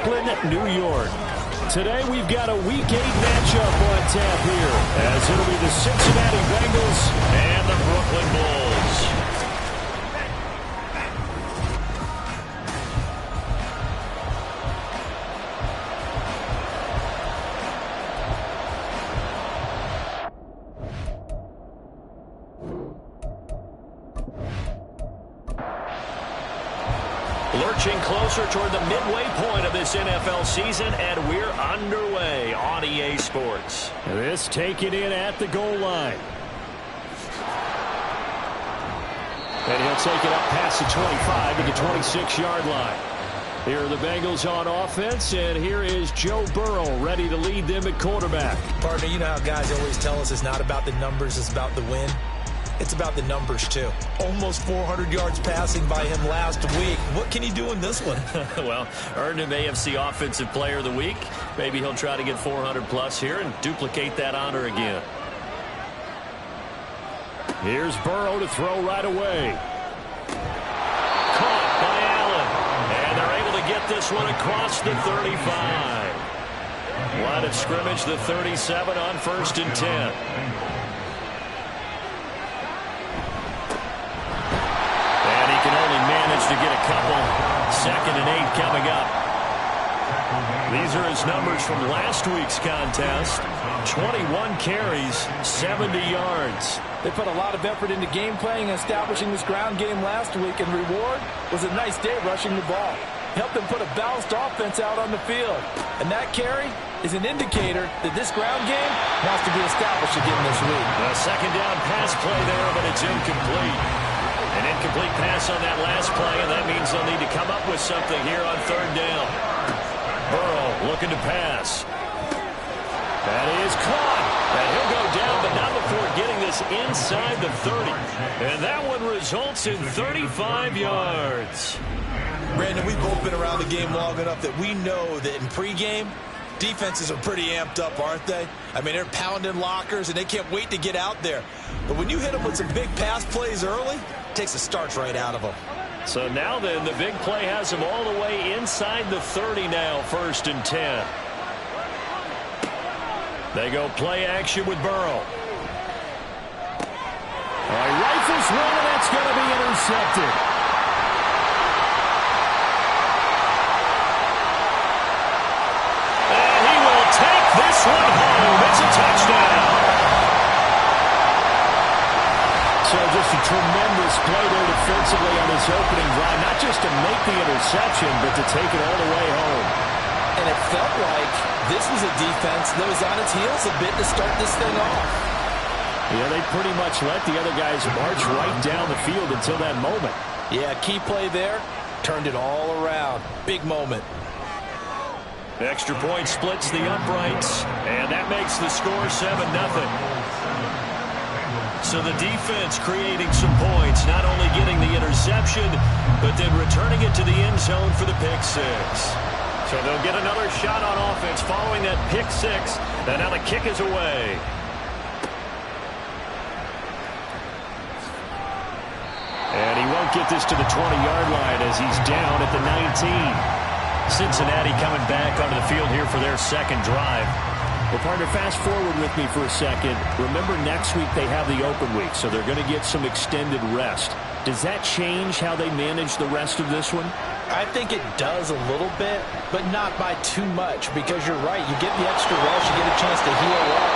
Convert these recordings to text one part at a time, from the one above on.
Brooklyn, New York. Today we've got a Week 8 matchup on tap here, as it'll be the Cincinnati Bengals and the Brooklyn Bulls. Lurching closer toward the midway point of this NFL season, and we're underway on EA Sports. This taken in at the goal line. And he'll take it up past the 25 to the 26-yard line. Here are the Bengals on offense, and here is Joe Burrow ready to lead them at quarterback. Partner, you know how guys always tell us it's not about the numbers, it's about the win. It's about the numbers, too. Almost 400 yards passing by him last week. What can he do in this one? Well, earned him AFC Offensive Player of the Week. Maybe he'll try to get 400-plus here and duplicate that honor again. Here's Burrow to throw right away. Caught by Allen. And they're able to get this one across the 35. Line of scrimmage, the 37 on 1st and 10. To get a couple. 2nd and 8 coming up. These are his numbers from last week's contest. 21 carries, 70 yards. They put a lot of effort into game playing and establishing this ground game last week, and reward was a nice day rushing the ball. Helped them put a balanced offense out on the field. And that carry is an indicator that this ground game has to be established again this week. A second down pass play there, but it's incomplete. An incomplete pass on that last play, and that means they'll need to come up with something here on 3rd down. Burrow looking to pass. That is caught. And he'll go down, but not before getting this inside the 30. And that one results in 35 yards. Brandon, we've both been around the game long enough that we know that in pregame, defenses are pretty amped up, aren't they? I mean, they're pounding lockers, and they can't wait to get out there. But when you hit them with some big pass plays early, it takes the starch right out of them. So now then, the big play has them all the way inside the 30 now, 1st and 10. They go play action with Burrow. He rifles one, and that's going to be intercepted. And he will take this one home. It's a touchdown. So just a tremendous play there defensively on his opening drive. Not just to make the interception, but to take it all the way home. And it felt like this was a defense that was on its heels a bit to start this thing off. Yeah, they pretty much let the other guys march right down the field until that moment. Yeah, key play there. Turned it all around. Big moment. Extra point splits the uprights, and that makes the score 7-0. So the defense creating some points, not only getting the interception, but then returning it to the end zone for the pick six. So they'll get another shot on offense following that pick six, and now the kick is away. And he won't get this to the 20-yard line as he's down at the 19. Cincinnati coming back onto the field here for their second drive. Well, partner, fast forward with me for a second. Remember, next week they have the open week, so they're going to get some extended rest. Does that change how they manage the rest of this one? I think it does a little bit, but not by too much, because you're right. You get the extra rest, you get a chance to heal up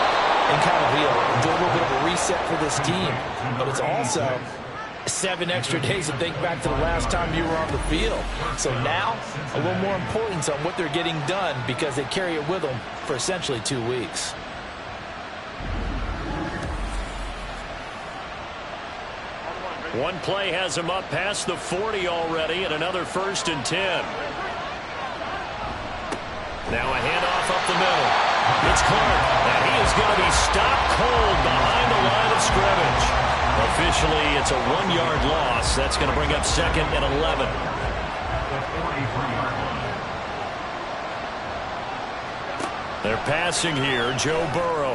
and kind of do a little bit of a reset for this team. But it's also 7 extra days to think back to the last time you were on the field. So now, a little more importance on what they're getting done because they carry it with them for essentially 2 weeks. One play has him up past the 40 already, and another 1st and 10. Now a handoff up the middle. It's Clark, and he is going to be stopped cold behind the line of scrimmage. Officially, it's a 1-yard loss. That's going to bring up 2nd and 11. They're passing here. Joe Burrow.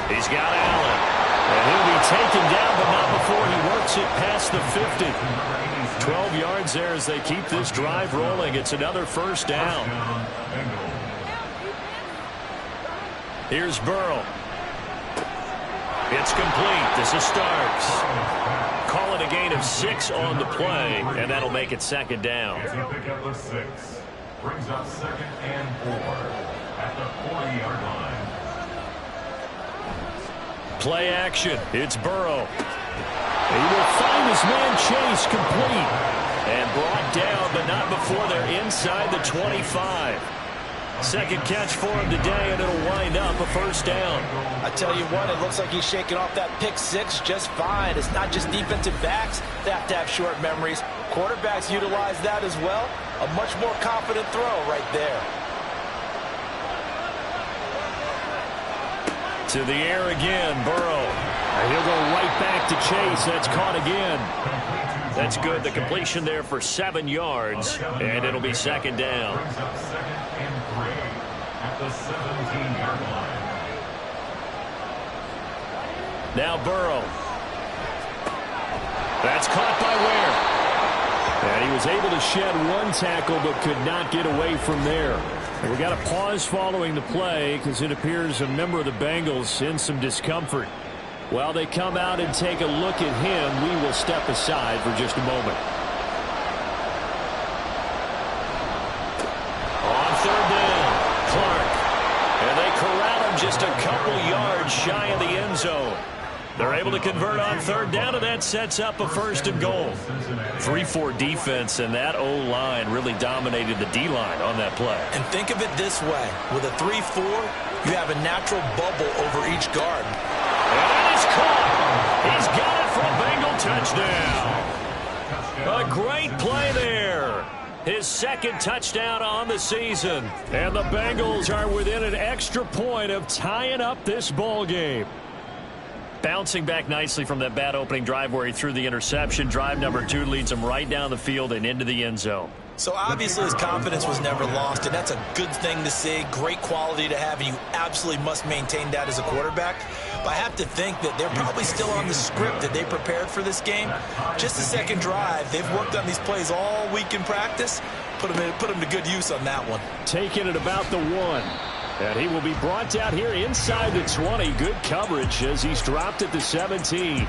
He's got Allen. And he'll be taken down, but not before he works it past the 50. 12 yards there as they keep this drive rolling. It's another first down. Here's Burrow. It's complete. This is Starks. Call it a gain of 6 on the play, and that'll make it second down. Pick up the 6. Brings up 2nd and 4 at the 40-yard line. Play action. It's Burrow. He will find his man Chase complete. And brought down, but not before they're inside the 25. Second catch for him today, and it'll wind up a first down. I tell you what, it looks like he's shaking off that pick 6 just fine. It's not just defensive backs that have to have short memories. Quarterbacks utilize that as well. A much more confident throw right there. To the air again, Burrow. And he'll go right back to Chase. That's caught again. That's good. The completion there for 7 yards, and it'll be second down. Brings up 2nd and 3 at the 17-yard line. Now Burrow. That's caught by Ware. And he was able to shed one tackle, but could not get away from there. And we got a pause following the play because it appears a member of the Bengals in some discomfort. While they come out and take a look at him, we will step aside for just a moment. On third down, Clark. And they corral him just a couple yards shy of the end zone. They're able to convert on third down, and that sets up a first and goal. 3-4 defense, and that O-line really dominated the D-line on that play. And think of it this way. With a 3-4, you have a natural bubble over each guard. And that is caught. He's got it for a Bengal touchdown. A great play there. His second touchdown on the season. And the Bengals are within an extra point of tying up this ball game. Bouncing back nicely from that bad opening drive where he threw the interception. Drive number 2 leads him right down the field and into the end zone. So obviously his confidence was never lost, and that's a good thing to see. Great quality to have, and you absolutely must maintain that as a quarterback. But I have to think that they're probably still on the script that they prepared for this game. Just the second drive. They've worked on these plays all week in practice. Put them to good use on that one. Taking it about the 1. And he will be brought down here inside the 20. Good coverage as he's dropped at the 17.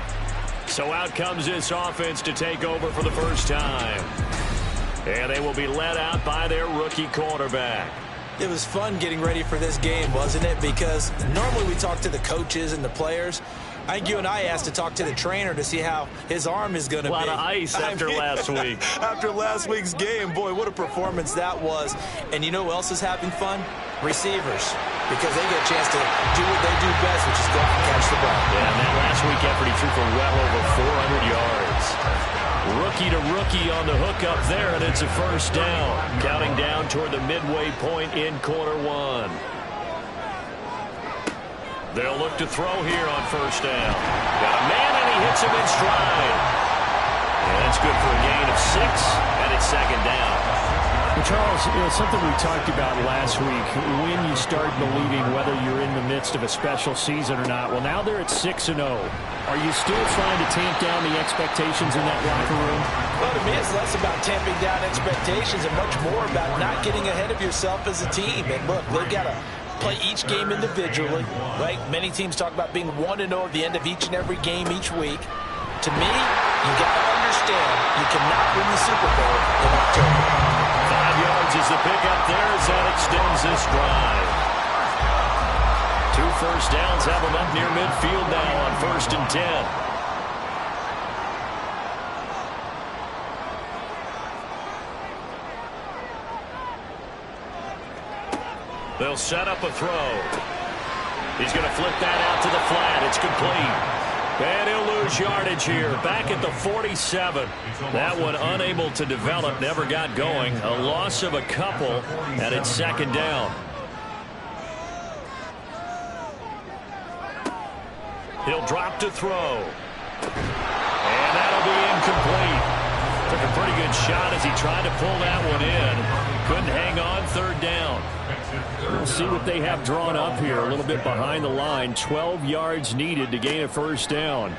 So out comes this offense to take over for the first time. And they will be led out by their rookie quarterback. It was fun getting ready for this game, wasn't it? Because normally we talk to the coaches and the players. I think you and I asked to talk to the trainer to see how his arm is going to be. A lot of ice after last week. After last week's game, boy, what a performance that was. And you know who else is having fun? Receivers. Because they get a chance to do what they do best, which is go out and catch the ball. Yeah, and that last week effort, he threw for well over 400 yards. Rookie to rookie on the hook up there, and it's a first down. Counting down toward the midway point in quarter 1. They'll look to throw here on first down. Got a man, and he hits him in stride. And that's good for a gain of 6, and it's second down. Well, Charles, something we talked about last week, when you start believing whether you're in the midst of a special season or not. Well, now they're at 6-0. Are you still trying to tamp down the expectations in that locker room? Well, to me, it's less about tamping down expectations and much more about not getting ahead of yourself as a team. And look, they've got to play each game individually, right? Many teams talk about being 1-0 at the end of each and every game each week. To me, you got to understand you cannot win the Super Bowl in October. 5 yards is the pickup there as that extends this drive. 2 first downs have them up near midfield now on 1st and 10. They'll set up a throw. He's going to flip that out to the flat. It's complete. And he'll lose yardage here. Back at the 47. That one unable to develop. Never got going. A loss of a couple. And it's second down. He'll drop to throw. And that'll be incomplete. Took a pretty good shot as he tried to pull that one in. Couldn't hang on third down. We'll see what they have drawn up here. A little bit behind the line. 12 yards needed to gain a first down.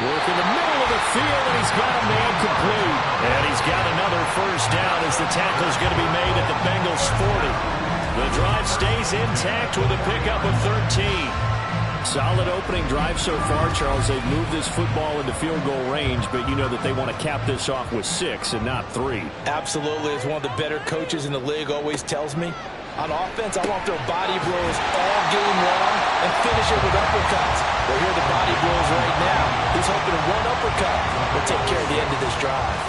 Work in the middle of the field, and he's got a man complete. And he's got another first down as the tackle's going to be made at the Bengals 40. The drive stays intact with a pickup of 13. Solid opening drive so far, Charles. They've moved this football into field goal range, but you know that they want to cap this off with 6 and not 3. Absolutely. As one of the better coaches in the league always tells me, on offense, I want to throw body blows all game long and finish it with uppercuts. Well, here are the body blows right now. He's hoping that one uppercut will take care of the end of this drive.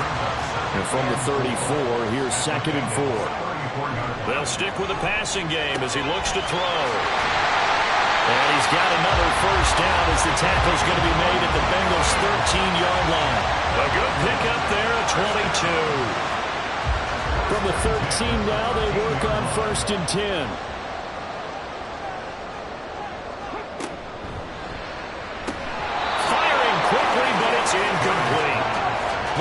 And from the 34, here's 2nd and 4. They'll stick with the passing game as he looks to throw. And he's got another first down as the tackle's going to be made at the Bengals' 13-yard line. A good pickup there at 22. From the 13 now, they work on 1st and 10. Firing quickly, but it's incomplete.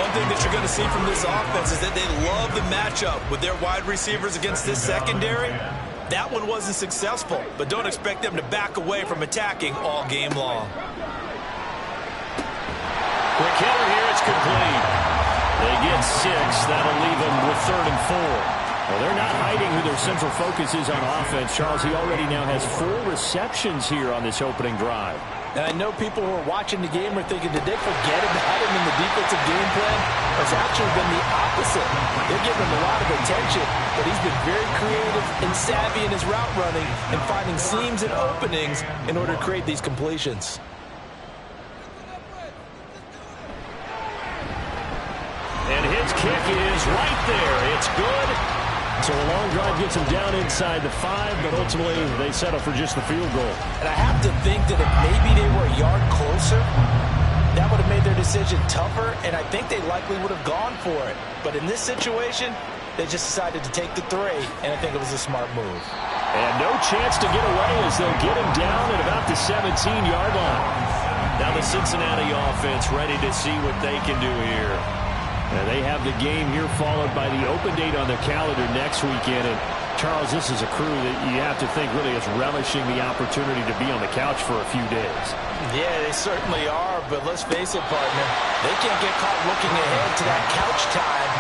One thing that you're going to see from this offense is that they love the matchup with their wide receivers against this secondary. That one wasn't successful, but don't expect them to back away from attacking all game long. Quick hitter here, it's complete. They get 6. That'll leave them with 3rd and 4. Well, they're not hiding who their central focus is on offense. Charles, he already now has 4 receptions here on this opening drive. And I know people who are watching the game are thinking, did they forget about him in the defensive game plan? It's actually been the opposite. They're giving him a lot of attention, but he's been very creative and savvy in his route running and finding seams and openings in order to create these completions. And his kick is right there. It's good. So a long drive gets them down inside the 5, but ultimately they settle for just the field goal. And I have to think that if maybe they were a yard closer, that would have made their decision tougher, and I think they likely would have gone for it. But in this situation, they just decided to take the 3, and I think it was a smart move. And no chance to get away as they'll get him down at about the 17-yard line. Now the Cincinnati offense ready to see what they can do here. And they have the game here followed by the open date on their calendar next weekend. And Charles, this is a crew that you have to think really is relishing the opportunity to be on the couch for a few days. Yeah, they certainly are, but let's face it, partner. They can't get caught looking ahead to that couch time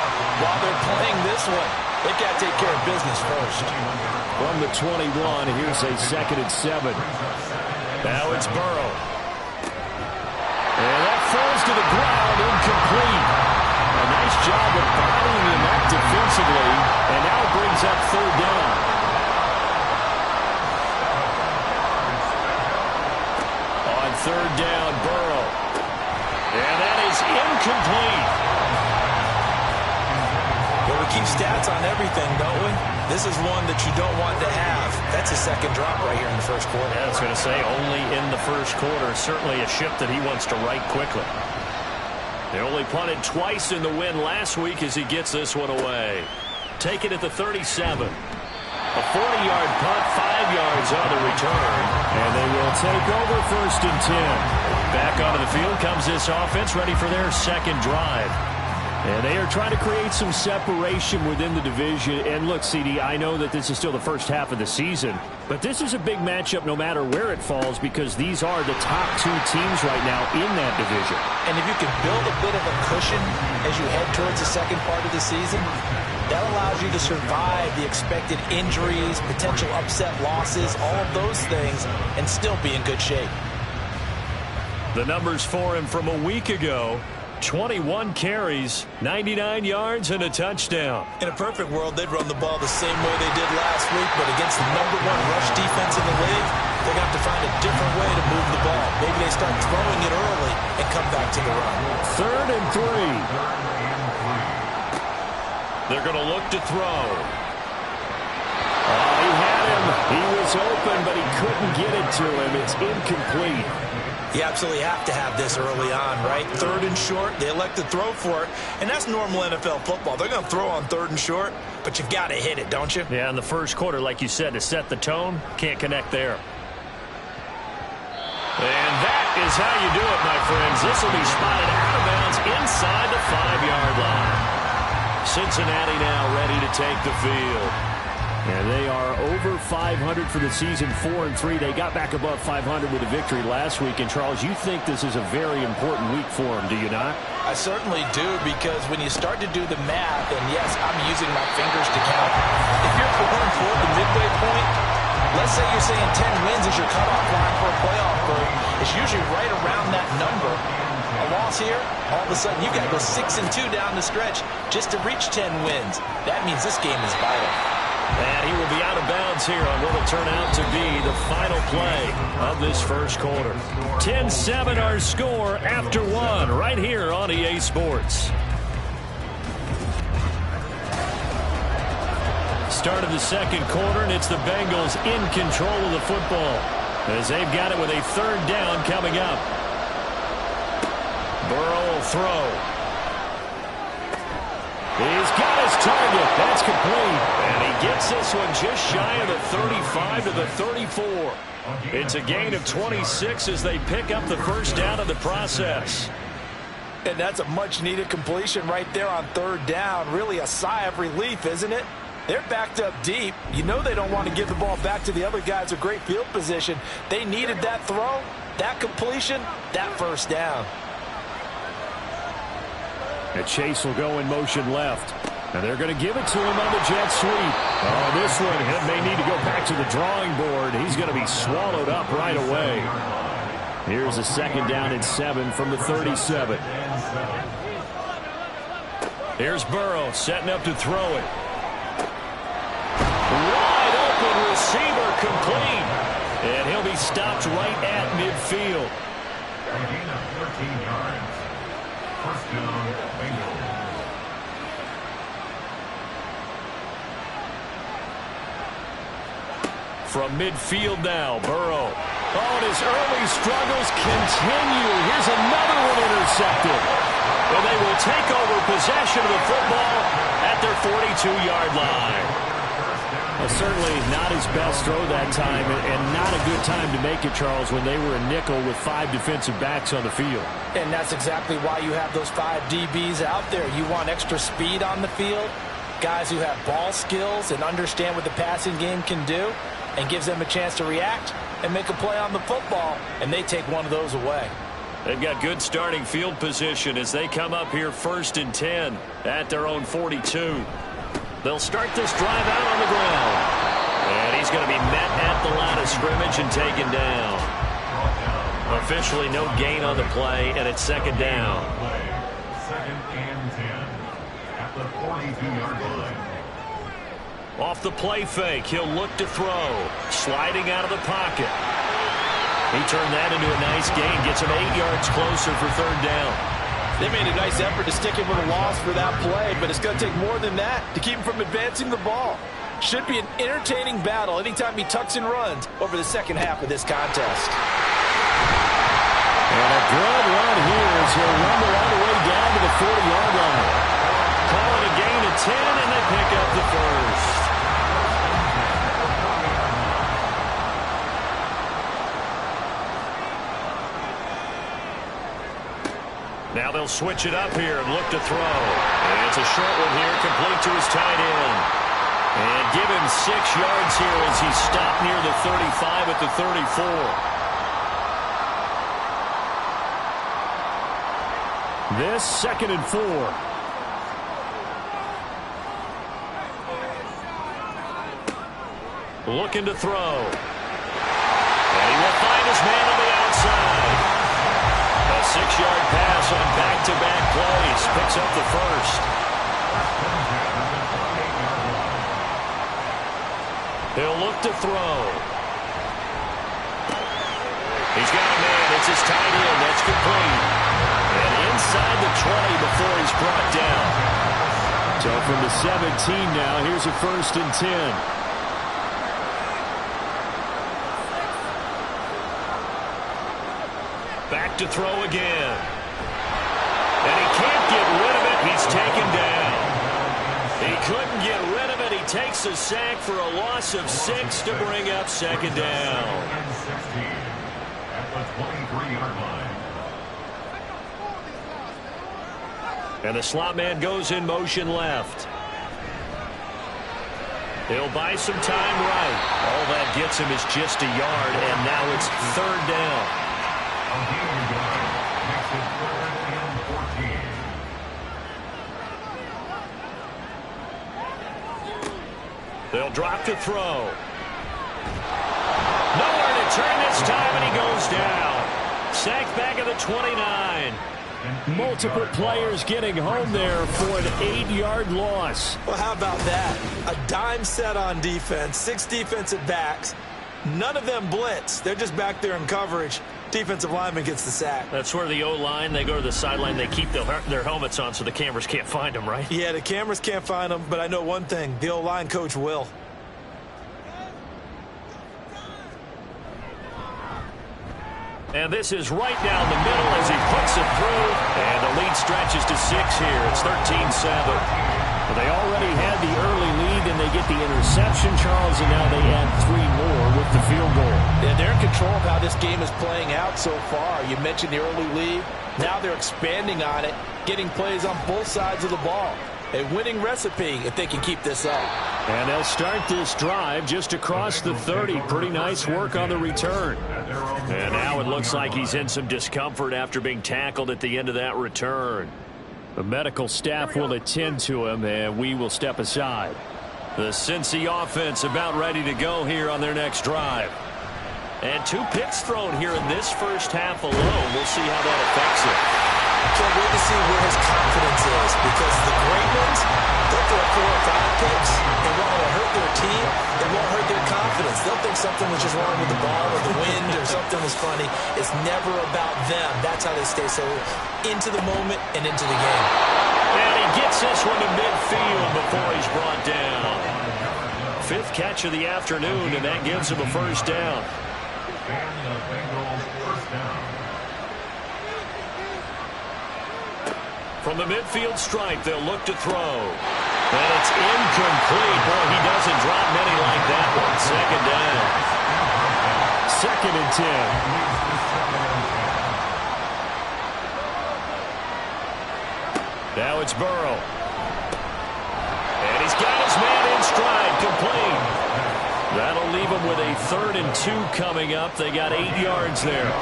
while they're playing this one. They've got to take care of business first. From the 21, here's a 2nd and 7. Now it's Burrow. And that falls to the ground, incomplete. A nice job of bodying him up defensively, and now it brings up 3rd down. On 3rd down, Burrow. And that is incomplete. Well, we keep stats on everything, don't we? This is one that you don't want to have. That's a 2nd drop right here in the 1st quarter. Yeah, I was going to say, only in the 1st quarter. Certainly a ship that he wants to right quickly. They only punted twice in the win last week as he gets this one away. Take it at the 37. A 40-yard punt, 5 yards on the return. And they will take over 1st and 10. Back onto the field comes this offense, ready for their 2nd drive. And they are trying to create some separation within the division. And look, CD, I know that this is still the first half of the season, but this is a big matchup no matter where it falls because these are the top 2 teams right now in that division. And if you can build a bit of a cushion as you head towards the second part of the season, that allows you to survive the expected injuries, potential upset losses, all of those things, and still be in good shape. The numbers for him from a week ago: 21 carries, 99 yards, and a touchdown. In a perfect world, they'd run the ball the same way they did last week, but against the #1 rush defense in the league, they're going to have to find a different way to move the ball. Maybe they start throwing it early and come back to the run. 3rd and 3. They're going to look to throw. Oh, he had him. He was open, but he couldn't get it to him. It's incomplete. You absolutely have to have this early on, right? 3rd and short, they elect to throw for it, and that's normal NFL football. They're going to throw on 3rd and short, but you've got to hit it, don't you? Yeah, in the 1st quarter, like you said, to set the tone, can't connect there. And that is how you do it, my friends. This will be spotted out of bounds inside the 5-yard line. Cincinnati now ready to take the field. And they are over 500 for the season, 4-3. They got back above 500 with a victory last week. And, Charles, you think this is a very important week for them, do you not? I certainly do, because when you start to do the math, and yes, I'm using my fingers to count. If you're going toward the midway point, let's say you're saying 10 wins is your cutoff line for a playoff berth. It's usually right around that number. A loss here, all of a sudden you've got to go 6-2 down the stretch just to reach 10 wins. That means this game is vital. And he will be out of bounds here on what will turn out to be the final play of this first quarter. 10-7 our score after one right here on EA Sports. Start of the second quarter, and it's the Bengals in control of the football as they've got it with a third down coming up. Burrow will throw. He's got his target. That's complete. And he gets this one just shy of the 35 to the 34. It's a gain of 26 as they pick up the first down in the process. And that's a much-needed completion right there on third down. Really a sigh of relief, isn't it? They're backed up deep. You know they don't want to give the ball back to the other guys with great field position. They needed that throw, that completion, that first down. And Chase will go in motion left. And they're going to give it to him on the jet sweep. Oh, this one may need to go back to the drawing board. He's going to be swallowed up right away. Here's a second down and 7 from the 37. Here's Burrow setting up to throw it. Wide open receiver complete. And he'll be stopped right at midfield. A gain of 13 yards. First down, Bengal. From midfield now, Burrow. Oh, and his early struggles continue. Here's another one intercepted. And they will take over possession of the football at their 42-yard line. Well, certainly not his best throw that time, and not a good time to make it, Charles, when they were a nickel with 5 defensive backs on the field. And that's exactly why you have those 5 DBs out there. You want extra speed on the field, guys who have ball skills and understand what the passing game can do, and gives them a chance to react and make a play on the football, and they take one of those away. They've got good starting field position as they come up here 1st and 10 at their own 42. They'll start this drive out on the ground. And he's going to be met at the line of scrimmage and taken down. Officially no gain on the play, and it's second down. Second and 10 at the 42-yard line. Off the play fake, he'll look to throw. Sliding out of the pocket. He turned that into a nice gain. Gets him 8 yards closer for third down. They made a nice effort to stick him with a loss for that play, but it's going to take more than that to keep him from advancing the ball. Should be an entertaining battle anytime he tucks and runs over the second half of this contest. And a good run here as he'll rumble all the way down to the 40-yard line. Call it a gain of 10, and they pick up the first. Now they'll switch it up here and look to throw. And it's a short one here, complete to his tight end. And give him 6 yards here as he stopped near the 35 at the 34. This 2nd and 4. Looking to throw. And he will find his man on the outside. A 6-yard pass on back-to-back plays. Picks up the first. He'll look to throw. He's got a man. It's his tight end. That's complete. And inside the 20 before he's brought down. So from the 17 now, here's a 1st and 10. Back to throw again. And he can't get rid of it. He's taken down. He couldn't get rid of it. He takes a sack for a loss of 6 to bring up second down. 16 at the 23-yard line. And the slot man goes in motion left. He'll buy some time right. All that gets him is just a yard, and now it's third down. They'll drop to throw. Nowhere to turn this time, and he goes down. Sacked back at the 29. Multiple players getting home there for an 8-yard loss. Well, how about that? A dime set on defense, 6 defensive backs. None of them blitz. They're just back there in coverage. Defensive lineman gets the sack. That's where the O-line, they go to the sideline, they keep their helmets on so the cameras can't find them, right? Yeah, the cameras can't find them, but I know one thing. The O-line coach will. And this is right down the middle as he puts it through. And the lead stretches to 6 here. It's 13-7. Well, they already had the early lead, and they get the interception, Charles, and now they add 3 more with the field goal. Yeah, they're in control of how this game is playing out so far. You mentioned the early lead. Now they're expanding on it, getting plays on both sides of the ball. A winning recipe if they can keep this up. And they'll start this drive just across the 30. Pretty nice work on the return. And now it looks like he's in some discomfort after being tackled at the end of that return. The medical staff will attend to him, and we will step aside. The Cincy offense about ready to go here on their next drive. And 2 picks thrown here in this first half alone. We'll see how that affects it. Can't wait to see where his confidence is, because the great ones, they'll throw 4 or 5 picks, and while it'll hurt their team, it won't hurt their confidence. They'll think something was just wrong with the ball or the wind or something was funny. It's never about them. That's how they stay so into the moment and into the game. And he gets this one to midfield before he's brought down. 5th catch of the afternoon, and that gives him a first down. From the midfield stripe, they'll look to throw. And it's incomplete. Boy, he doesn't drop many like that one. Second down. 2nd and 10. Now it's Burrow. And he's got his man in stride, complete. That'll leave him with a 3rd and 2 coming up. They got 8 yards there.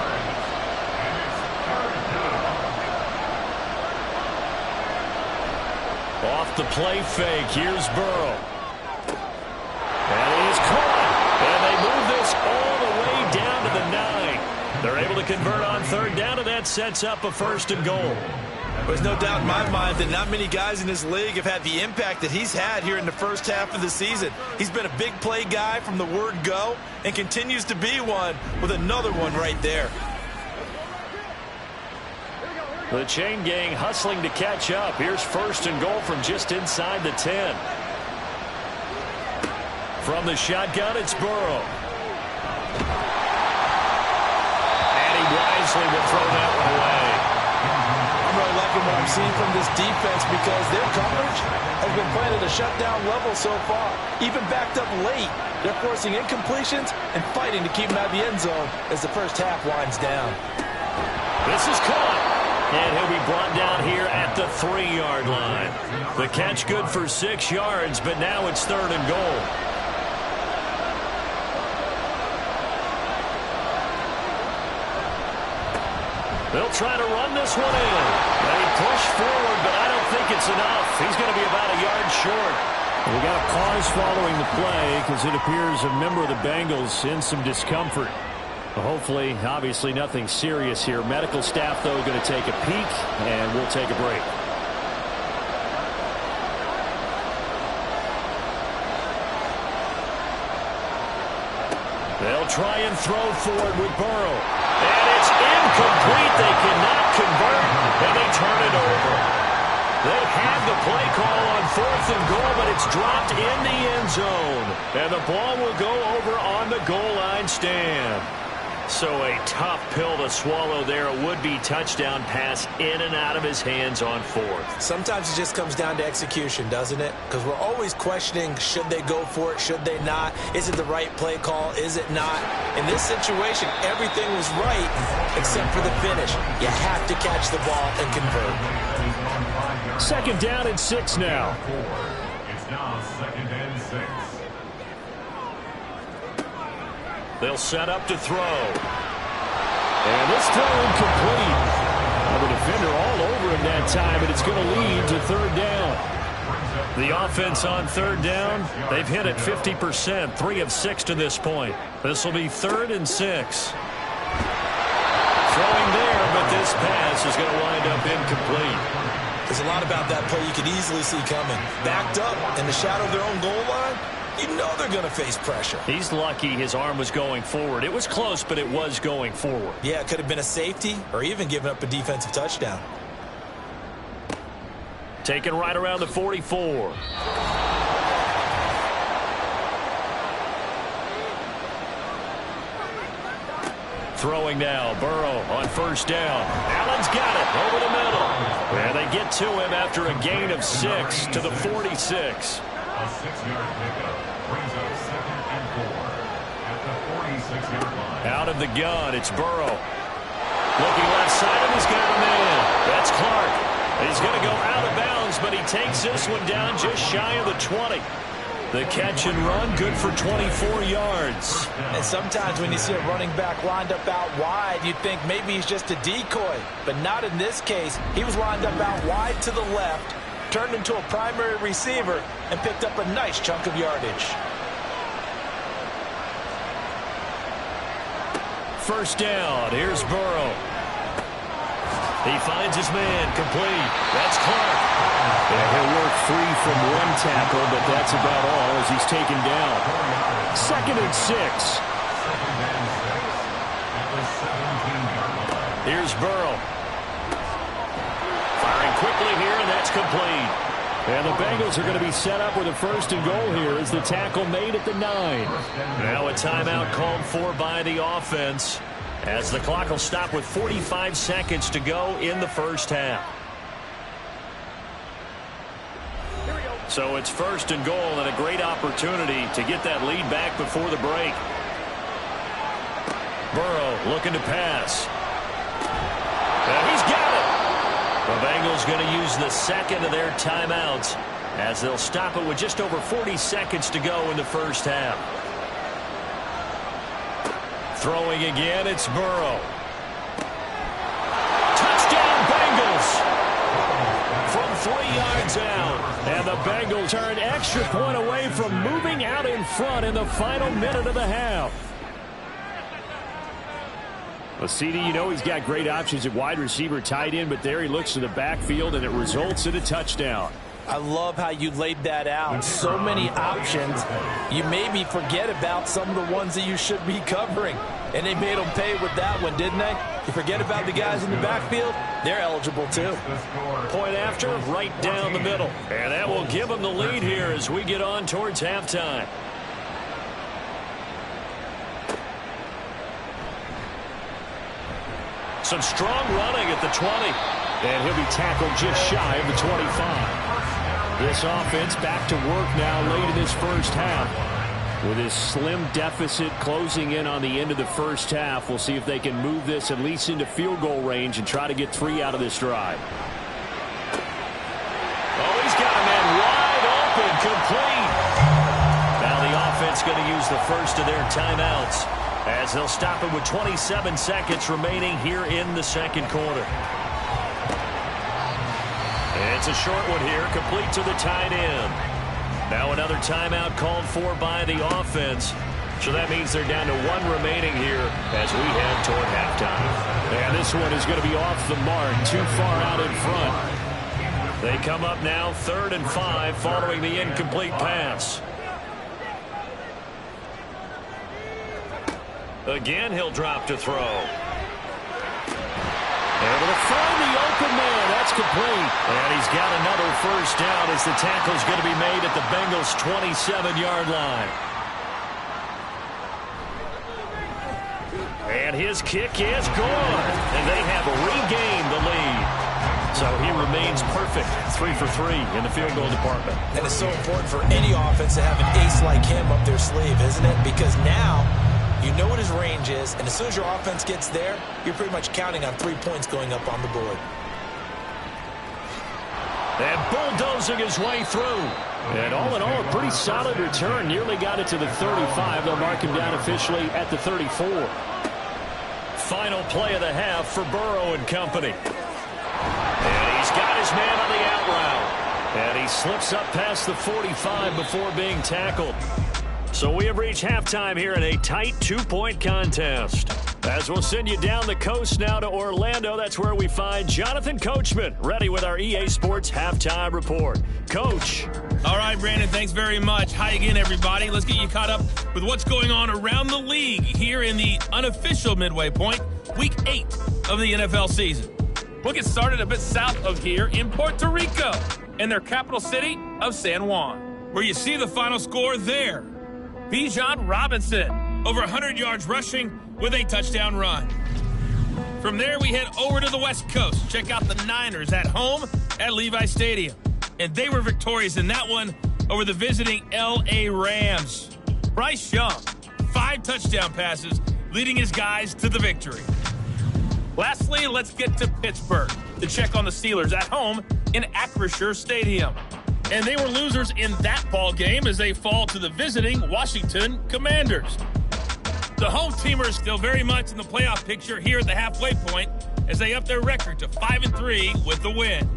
Off the play fake, here's Burrow. And he's caught. And they move this all the way down to the 9. They're able to convert on 3rd down, and that sets up a 1st and goal. There's no doubt in my mind that not many guys in this league have had the impact that he's had here in the first half of the season. He's been a big play guy from the word go and continues to be one with another one right there. The chain gang hustling to catch up. Here's 1st and goal from just inside the 10. From the shotgun, it's Burrow. And he wisely will throw that one away. I'm really liking what I'm seeing from this defense because their coverage has been playing at a shutdown level so far. Even backed up late, they're forcing incompletions and fighting to keep them out of the end zone as the first half winds down. This is caught. And he'll be brought down here at the 3-yard line. The catch good for 6 yards, but now it's 3rd and goal. They'll try to run this one in. They push forward, but I don't think it's enough. He's going to be about a yard short. We got a pause following the play because it appears a member of the Bengals in some discomfort. Hopefully, obviously, nothing serious here. Medical staff, though, going to take a peek, and we'll take a break. They'll try and throw forward with Burrow. And it's incomplete. They cannot convert, and they turn it over. They have the play call on 4th and goal, but it's dropped in the end zone. And the ball will go over on the goal line stand. So a tough pill to swallow there. A would-be touchdown pass in and out of his hands on 4th. Sometimes it just comes down to execution, doesn't it? Because we're always questioning, should they go for it, should they not? Is it the right play call, is it not? In this situation, everything was right except for the finish. You have to catch the ball and convert. Second down and 6 now. It's now 2nd and 6. They'll set up to throw. And this throw incomplete. Well, the defender all over him that time, and it's going to lead to 3rd down. The offense on 3rd down, they've hit it 50%, 3 of 6 to this point. This will be 3rd and 6. Throwing there, but this pass is going to wind up incomplete. There's a lot about that play you could easily see coming. Backed up in the shadow of their own goal line, you know they're going to face pressure. He's lucky his arm was going forward. It was close, but it was going forward. Yeah, it could have been a safety or even given up a defensive touchdown. Taken right around the 44. Throwing now, Burrow on 1st down. Allen's got it over the middle. And they get to him after a gain of 6 to the 46. A 6-yard pickup brings up 2nd and 4 at the 46-yard line. Out of the gun, it's Burrow. Looking left side, and he's got a man. That's Clark. He's going to go out of bounds, but he takes this one down just shy of the 20. The catch and run, good for 24 yards. And sometimes when you see a running back lined up out wide, you'd think maybe he's just a decoy. But not in this case. He was lined up out wide to the left, turned into a primary receiver, and picked up a nice chunk of yardage. 1st down, here's Burrow. He finds his man, complete. That's Clark. Yeah, he'll work free from one tackle, but that's about all as he's taken down. 2nd and 6. Here's Burrow. Firing quickly here, and that's complete. And the Bengals are going to be set up with a 1st and goal here as the tackle made at the 9. Now a timeout called for by the offense, as the clock will stop with 45 seconds to go in the 1st half. So it's 1st and goal and a great opportunity to get that lead back before the break. Burrow looking to pass. And he's got it. The Bengals going to use the 2nd of their timeouts as they'll stop it with just over 40 seconds to go in the 1st half. Throwing again, it's Burrow. Touchdown, Bengals! From 3 yards out. And the Bengals are an extra point away from moving out in front in the final minute of the half. Well, CD, you know he's got great options at wide receiver, tight end, but there he looks to the backfield, and it results in a touchdown. I love how you laid that out. So many options. You maybe forget about some of the ones that you should be covering. And they made them pay with that one, didn't they? You forget about the guys in the backfield, they're eligible too. Point after, right down the middle. And that will give them the lead here as we get on towards halftime. Some strong running at the 20. And he'll be tackled just shy of the 25. This offense back to work now late in this 1st half. With his slim deficit closing in on the end of the 1st half, we'll see if they can move this at least into field goal range and try to get 3 out of this drive. Oh, he's got a man wide open, complete. Now the offense going to use the 1st of their timeouts as they'll stop it with 27 seconds remaining here in the 2nd quarter. It's a short one here, complete to the tight end. Now another timeout called for by the offense. So that means they're down to 1 remaining here as we head toward halftime. And this one is going to be off the mark, too far out in front. They come up now 3rd and 5 following the incomplete pass. Again, he'll drop to throw. Able to find the open man. That's complete. And he's got another 1st down as the tackle's going to be made at the Bengals' 27-yard line. And his kick is good. And they have regained the lead. So he remains perfect, 3 for 3 in the field goal department. And it's so important for any offense to have an ace like him up their sleeve, isn't it? Because now you know what his range is, and as soon as your offense gets there, you're pretty much counting on 3 points going up on the board. And bulldozing his way through. And all in all, a pretty solid return. Nearly got it to the 35. They'll mark him down officially at the 34. Final play of the half for Burrow and company. And he's got his man on the out route. And he slips up past the 45 before being tackled. So we have reached halftime here in a tight 2-point contest. As we'll send you down the coast now to Orlando, that's where we find Jonathan Coachman, ready with our EA Sports Halftime Report. Coach. All right, Brandon, thanks very much. Hi again, everybody. Let's get you caught up with what's going on around the league here in the unofficial midway point, Week 8 of the NFL season. We'll get started a bit south of here in Puerto Rico, in their capital city of San Juan, where you see the final score there. Bijan Robinson, over 100 yards rushing with a touchdown run. From there, we head over to the West Coast. Check out the Niners at home at Levi Stadium. And they were victorious in that one over the visiting L.A. Rams. Bryce Young, 5 touchdown passes, leading his guys to the victory. Lastly, let's get to Pittsburgh to check on the Steelers at home in Acrisure Stadium. And they were losers in that ball game as they fall to the visiting Washington Commanders. The home team are still very much in the playoff picture here at the halfway point as they up their record to 5-3 with the win.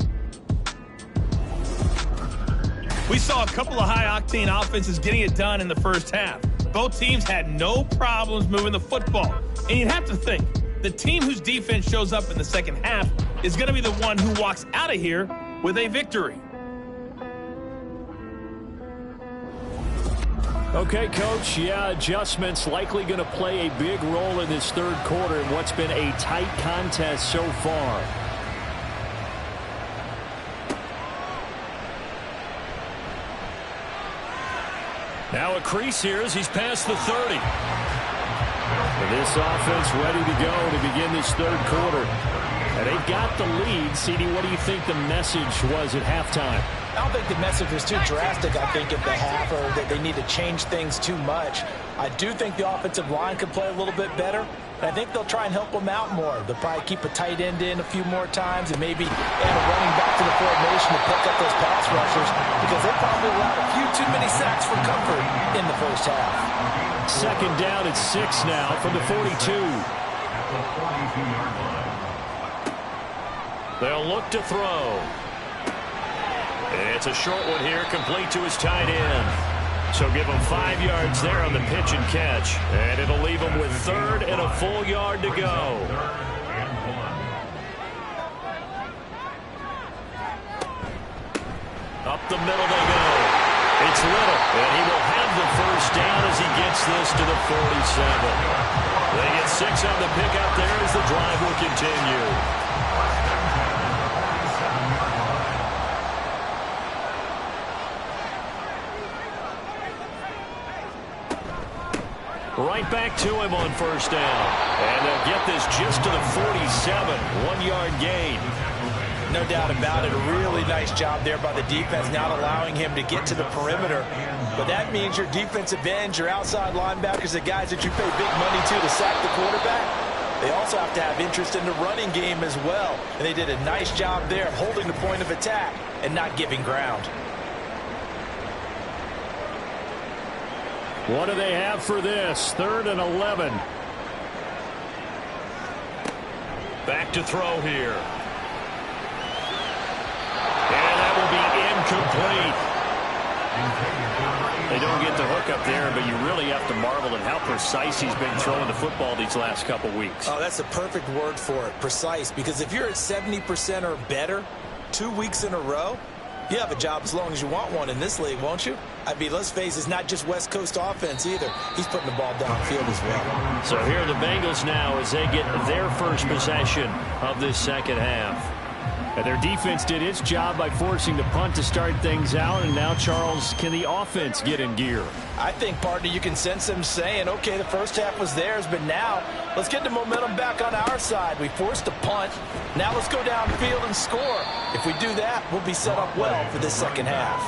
We saw a couple of high-octane offenses getting it done in the first half. Both teams had no problems moving the football. And you'd have to think, the team whose defense shows up in the second half is going to be the one who walks out of here with a victory. Okay, Coach, adjustments likely going to play a big role in this third quarter in what's been a tight contest so far. Now a crease here as he's past the 30. And this offense ready to go to begin this third quarter. And they've got the lead. CD, what do you think the message was at halftime? I don't think the message was too drastic, I think, at the half, or that they need to change things too much. I do think the offensive line could play a little bit better, and I think they'll try and help them out more. They'll probably keep a tight end in a few more times and maybe add a running back to the formation to pick up those pass rushers because they probably allowed a few too many sacks for comfort in the first half. Second down at 6 now from the 42. They'll look to throw. It's a short one here, complete to his tight end. So give him 5 yards there on the pitch and catch. And it'll leave him with third and a full yard to go. Up the middle they go. It's Little, and he will have the first down as he gets this to the 47. They get 6 on the pickup there as the drive will continue. Right back to him on first down. And they'll get this just to the 47. 1-yard gain. No doubt about it. A really nice job there by the defense, not allowing him to get to the perimeter. But that means your defensive ends, your outside linebackers, the guys that you pay big money to sack the quarterback, they also have to have interest in the running game as well. And they did a nice job there of holding the point of attack and not giving ground. What do they have for this? 3rd and 11. Back to throw here. And that will be incomplete. They don't get the hook up there, but you really have to marvel at how precise he's been throwing the football these last couple weeks. Oh, that's a perfect word for it, precise, because if you're at 70% or better 2 weeks in a row, you have a job as long as you want one in this league, won't you? I mean, let's face it, it's not just West Coast offense either. He's putting the ball downfield as well. So here are the Bengals now as they get their first possession of this second half. And their defense did its job by forcing the punt to start things out. And now, Charles, can the offense get in gear? I think, partner, you can sense them saying, okay, the first half was theirs, but now let's get the momentum back on our side. We forced a punt. Now let's go downfield and score. If we do that, we'll be set up well for this second half.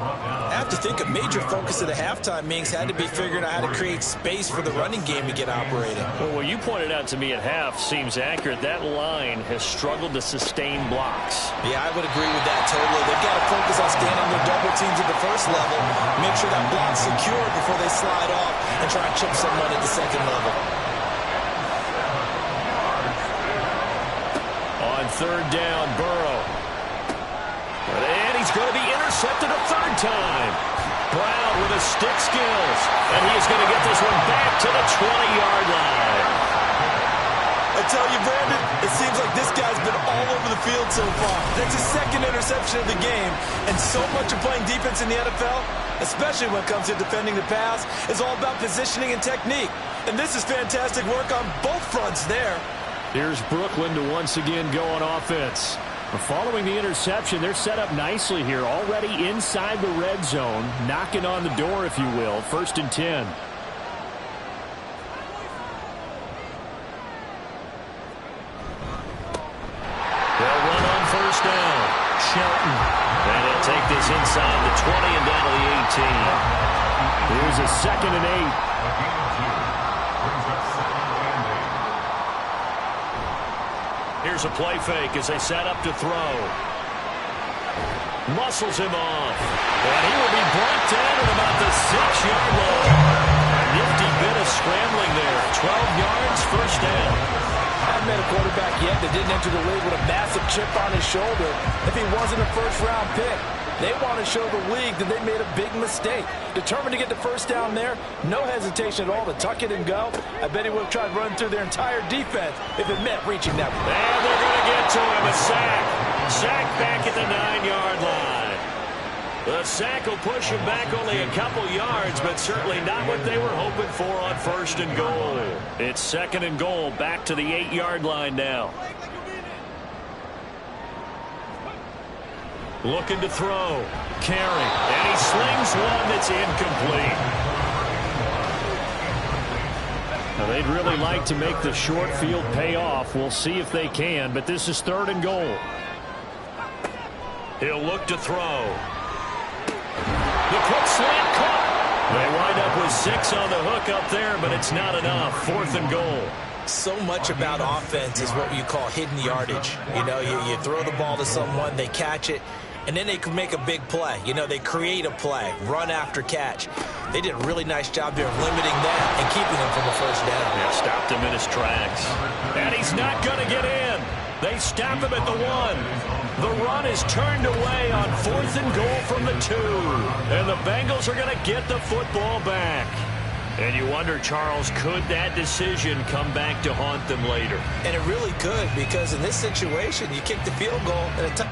I have to think a major focus of the halftime meetings had to be figuring out how to create space for the running game to get operating. Well, what you pointed out to me at half seems accurate. That line has struggled to sustain blocks. Yeah, I would agree with that totally. They've got to focus on standing their double teams at the first level, make sure that block's secure before they slide off and try and chip someone at the second level. On third down, Burrow. And he's going to be intercepted a third time. Brown with his stick skills. And he is going to get this one back to the 20-yard line. I tell you, Brandon, it seems like this guy's been all over the field so far. That's his second interception of the game. And so much of playing defense in the NFL, especially when it comes to defending the pass, is all about positioning and technique. And this is fantastic work on both fronts there. Here's Brooklyn to once again go on offense. Following the interception, they're set up nicely here, already inside the red zone, knocking on the door, if you will. 1st and 10. They'll run on first down. Shelton. And he'll take this inside the 20 and down to the 18. Here's a 2nd and 8. Here's a play fake as they set up to throw. Muscles him off. And he will be brought down at about the 6-yard line. A nifty bit of scrambling there. 12 yards, first down. I haven't met a quarterback yet that didn't enter the league with a massive chip on his shoulder if he wasn't a first-round pick. They want to show the league that they made a big mistake. Determined to get the first down there, no hesitation at all to tuck it and go. I bet he would have tried running through their entire defense if it meant reaching that. And they're going to get to him. A sack. Sack back at the 9-yard line. The sack will push him back only a couple yards, but certainly not what they were hoping for on 1st and goal. It's 2nd and goal, back to the 8-yard line now. Looking to throw. Carry. And he slings one that's incomplete. Now, they'd really like to make the short field pay off. We'll see if they can, but this is 3rd and goal. He'll look to throw. The quick slant caught. They wind up with 6 on the hook up there, but it's not enough. 4th and goal. So much about offense is what you call hidden yardage. You know, you throw the ball to someone, they catch it, and then they can make a big play. You know, they create a play, run after catch. They did a really nice job there of limiting that and keeping him from a first down. Yeah, stopped him in his tracks. And he's not going to get in. They stop him at the 1. The run is turned away on 4th and goal from the 2. And the Bengals are going to get the football back. And you wonder, Charles, could that decision come back to haunt them later? And it really could, because in this situation, you kick the field goal and it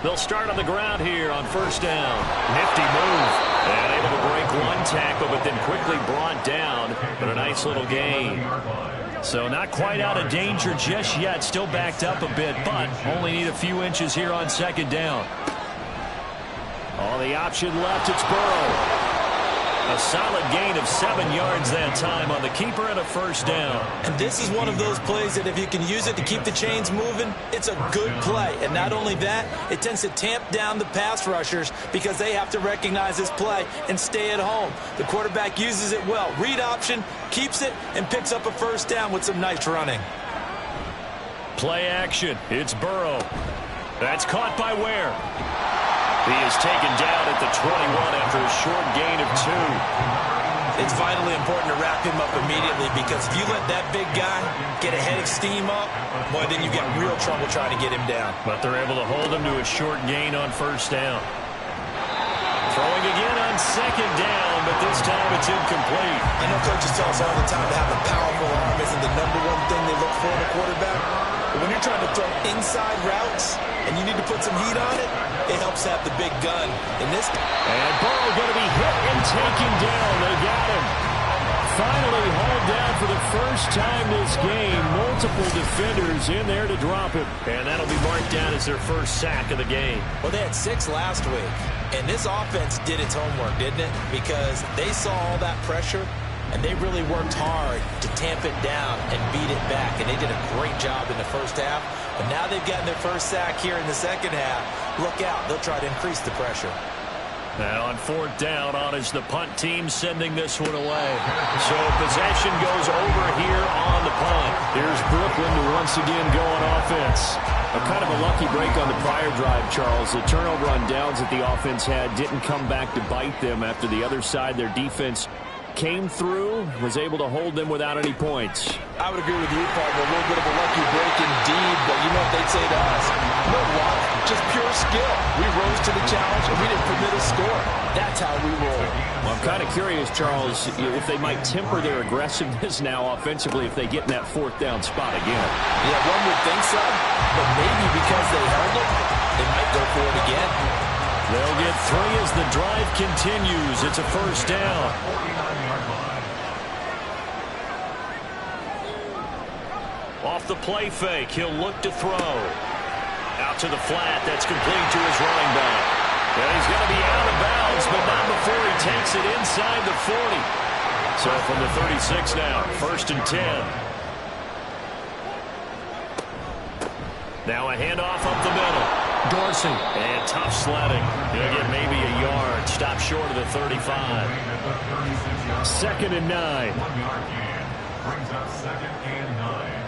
They'll start on the ground here on first down. Nifty move. And able to break one tackle, but then quickly brought down. But a nice little gain. So not quite out of danger just yet. Still backed up a bit, but only need a few inches here on second down. On the option left, it's Burrow. A solid gain of 7 yards that time on the keeper and a first down. And this is one of those plays that if you can use it to keep the chains moving, it's a good play. And not only that, it tends to tamp down the pass rushers because they have to recognize this play and stay at home. The quarterback uses it well. Read option, keeps it, and picks up a first down with some nice running. Play action. It's Burrow. That's caught by Ware. He is taken down at the 21 after a short gain of 2. It's vitally important to wrap him up immediately because if you let that big guy get a head of steam up, boy, then you get real trouble trying to get him down. But they're able to hold him to a short gain on first down. Throwing again on second down, but this time it's incomplete. I know coaches tell us all the time to have a powerful arm isn't the #1 thing they look for in a quarterback. But when you're trying to throw inside routes and you need to put some heat on it, it helps to have the big gun. And Burrow going to be hit and taken down. They got him. Finally hauled down for the first time this game. Multiple defenders in there to drop him. And that'll be marked down as their first sack of the game. Well, they had 6 last week. And this offense did its homework, didn't it? Because they saw all that pressure, and they really worked hard to tamp it down and beat it back. And they did a great job in the first half. But now they've gotten their first sack here in the second half. Look out. They'll try to increase the pressure. Now on fourth down, on is the punt team sending this one away. So possession goes over here on the punt. Here's Brooklyn to once again go on offense. A kind of a lucky break on the prior drive, Charles. The turnover on downs that the offense had didn't come back to bite them after the other side. Their defense came through, was able to hold them without any points. I would agree with you, partner. A little bit of a lucky break indeed, but you know what they'd say to us? No luck, just pure skill. We rose to the challenge, and we didn't permit a score. That's how we roll. Well, I'm kind of curious, Charles, if they might temper their aggressiveness now offensively if they get in that fourth down spot again. Yeah, one would think so, but maybe because they held it, they might go for it again. They'll get 3 as the drive continues. It's a first down. Off the play fake, he'll look to throw. Out to the flat, that's complete to his running back. And he's going to be out of bounds, but not before he takes it inside the 40. So from the 36 now, 1st and 10. Now a handoff up the middle. Dorsey. And tough sledding. He'll get maybe a yard. Stop short of the 35. 2nd and 9. 1 yard gain. Brings up 2nd and 9.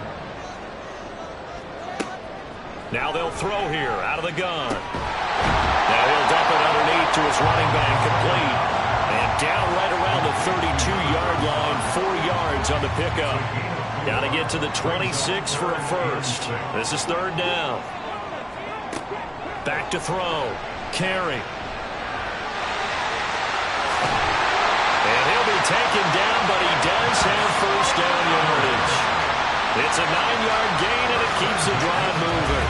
Now they'll throw here out of the gun. Now he'll dump it underneath to his running back, complete. And down right around the 32-yard line, 4 yards on the pickup. Got to get to the 26 for a first. This is 3rd down. Back to throw. Carry. And he'll be taken down, but he does have first down yardage. It's a 9-yard gain, and it keeps the drive moving.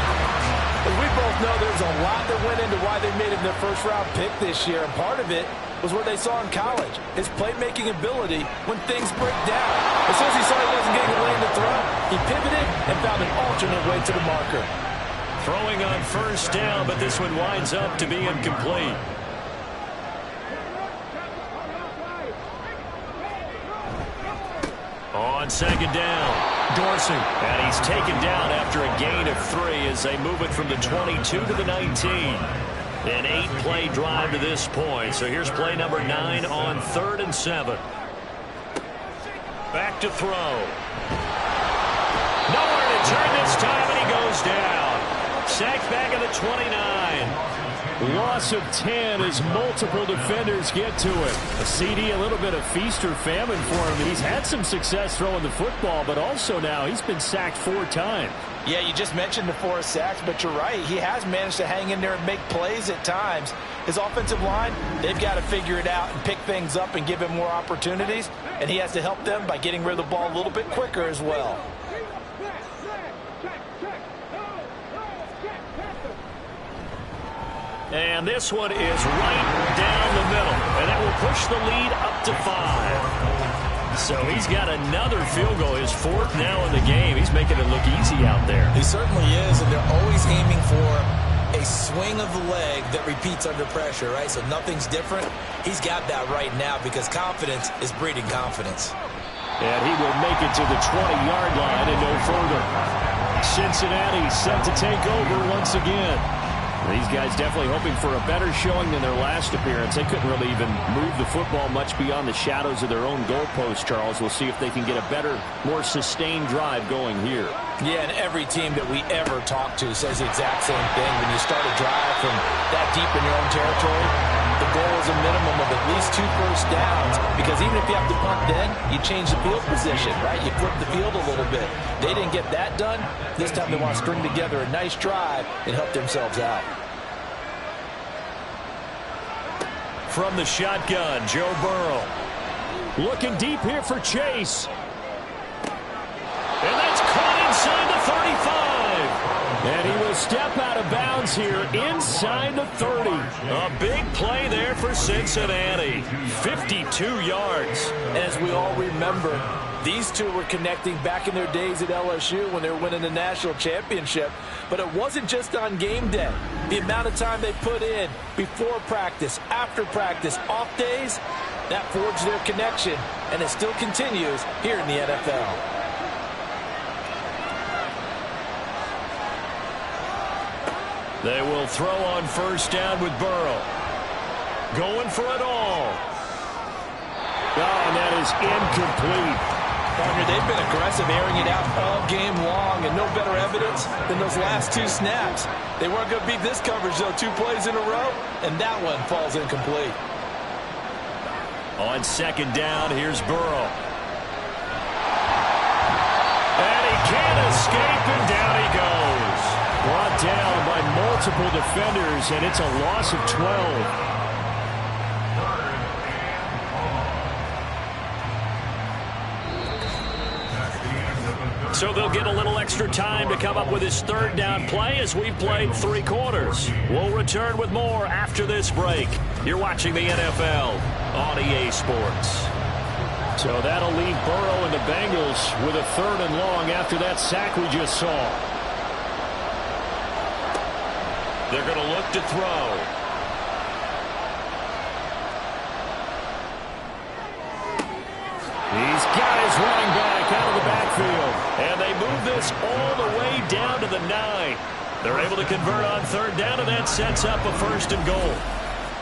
As we both know, there's a lot that went into why they made him their first-round pick this year, and part of it was what they saw in college, his playmaking ability when things break down. As soon as he saw he wasn't getting a lane to throw, he pivoted and found an alternate way to the marker. Throwing on first down, but this one winds up to be incomplete. On 2nd down, Dorsey. And he's taken down after a gain of 3 as they move it from the 22 to the 19. An 8-play drive to this point. So here's play number 9 on 3rd and 7. Back to throw. Nowhere to turn this time, and he goes down. Sacked back at the 29. Loss of 10 as multiple defenders get to it. A CD, a little bit of feast or famine for him. He's had some success throwing the football, but also now he's been sacked 4 times. Yeah, you just mentioned the 4 sacks, but you're right. He has managed to hang in there and make plays at times. His offensive line, they've got to figure it out and pick things up and give him more opportunities, and he has to help them by getting rid of the ball a little bit quicker as well. And this one is right down the middle. And that will push the lead up to 5. So he's got another field goal, his 4th now in the game. He's making it look easy out there. He certainly is, and they're always aiming for a swing of the leg that repeats under pressure, right? So nothing's different. He's got that right now because confidence is breeding confidence. And he will make it to the 20-yard line and no further. Cincinnati set to take over once again. These guys definitely hoping for a better showing than their last appearance. They couldn't really even move the football much beyond the shadows of their own goalpost, Charles. We'll see if they can get a better, more sustained drive going here. Yeah, and every team that we ever talk to says the exact same thing. When you start a drive from that deep in your own territory, the goal is a minimum of at least 2 first downs, because even if you have to punt then, you change the field position, right? You flip the field a little bit. They didn't get that done. This time they want to string together a nice drive and help themselves out. From the shotgun, Joe Burrow. Looking deep here for Chase. And that's caught inside the 35. And he will step out of bounds here inside the 30. A big play there for Cincinnati. 52 yards. As we all remember, these two were connecting back in their days at LSU when they were winning the national championship. But it wasn't just on game day. The amount of time they put in before practice, after practice, off days, that forged their connection. And it still continues here in the NFL. They will throw on first down with Burrow. Going for it all. Oh, and that is incomplete. Partner, they've been aggressive, airing it out all game long, and no better evidence than those last 2 snaps. They weren't going to beat this coverage, though. 2 plays in a row, and that one falls incomplete. On second down, here's Burrow. And he can't escape, and down he goes. Brought down by multiple defenders, and it's a loss of 12. So they'll get a little extra time to come up with his 3rd down play as we've played 3 quarters. We'll return with more after this break. You're watching the NFL on EA Sports. So that'll leave Burrow and the Bengals with a 3rd and long after that sack we just saw. They're going to look to throw. He's got his running back out of the backfield. And they move this all the way down to the 9. They're able to convert on 3rd down, and that sets up a 1st and goal.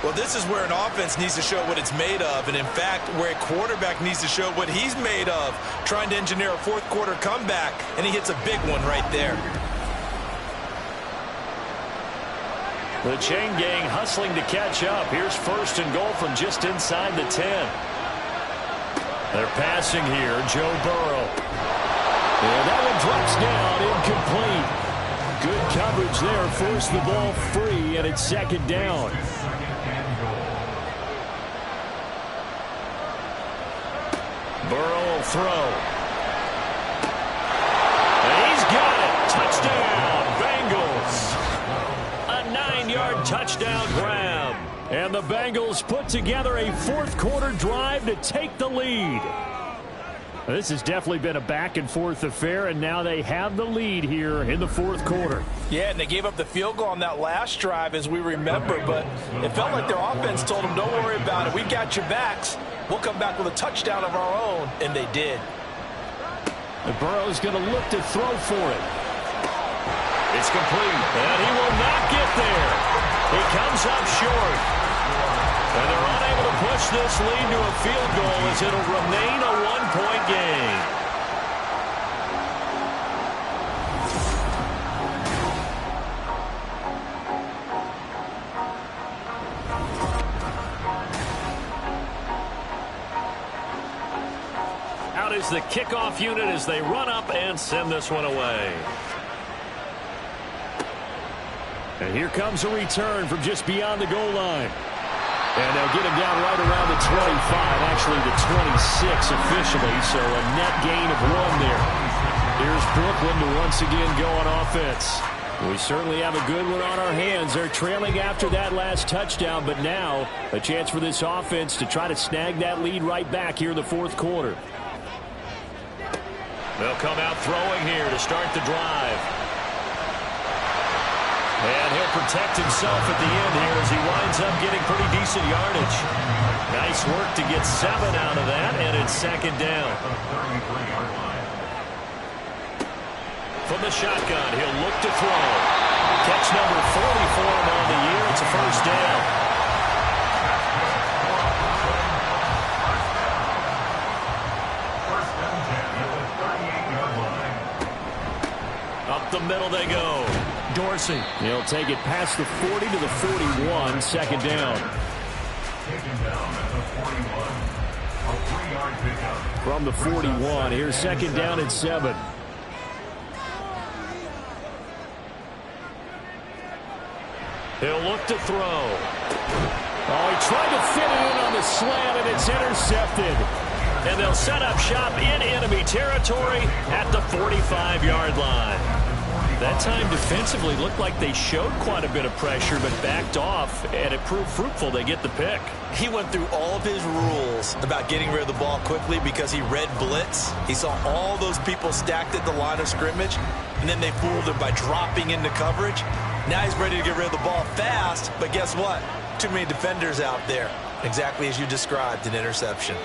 Well, this is where an offense needs to show what it's made of, and in fact, where a quarterback needs to show what he's made of, trying to engineer a 4th quarter comeback, and he hits a big one right there. The chain gang hustling to catch up. Here's 1st and goal from just inside the 10. They're passing here, Joe Burrow. And that one drops down, incomplete. Good coverage there, forced the ball free, and it's 2nd down. Burrow will throw. And he's got it. Touchdown, Bengals. A 9-yard touchdown grab. And the Bengals put together a 4th quarter drive to take the lead. This has definitely been a back-and-forth affair, and now they have the lead here in the 4th quarter. Yeah, and they gave up the field goal on that last drive, as we remember, but it felt like their offense told them, don't worry about it. We've got your backs. We'll come back with a touchdown of our own, and they did. And Burrow's going to look to throw for it. It's complete, and he will not get there. He comes up short. And they're unable to push this lead to a field goal as it'll remain a 1-point game. Out is the kickoff unit as they run up and send this one away. And here comes a return from just beyond the goal line. And they'll get him down right around the 25, actually the 26 officially, so a net gain of 1 there. Here's Brooklyn to once again go on offense. We certainly have a good one on our hands. They're trailing after that last touchdown, but now a chance for this offense to try to snag that lead right back here in the fourth quarter. They'll come out throwing here to start the drive. And he'll protect himself at the end here as he winds up getting pretty decent yardage. Nice work to get 7 out of that, and it's second down. From the shotgun, he'll look to throw. Catch number 40 for him on the year. It's a first down. Up the middle they go. Dorsey. He'll take it past the 40 to the 41, second down. Taken down at the 41. A 3-yard pickup. From the 41, here's second down at 7. He'll look to throw. Oh, he tried to fit it in on the slant, and it's intercepted. And they'll set up shop in enemy territory at the 45-yard line. That time defensively looked like they showed quite a bit of pressure but backed off, and it proved fruitful. They get the pick. He went through all of his rules about getting rid of the ball quickly because he read blitz. He saw all those people stacked at the line of scrimmage, and then they fooled him by dropping into coverage. Now he's ready to get rid of the ball fast, but guess what? Too many defenders out there. Exactly as you described, an interception.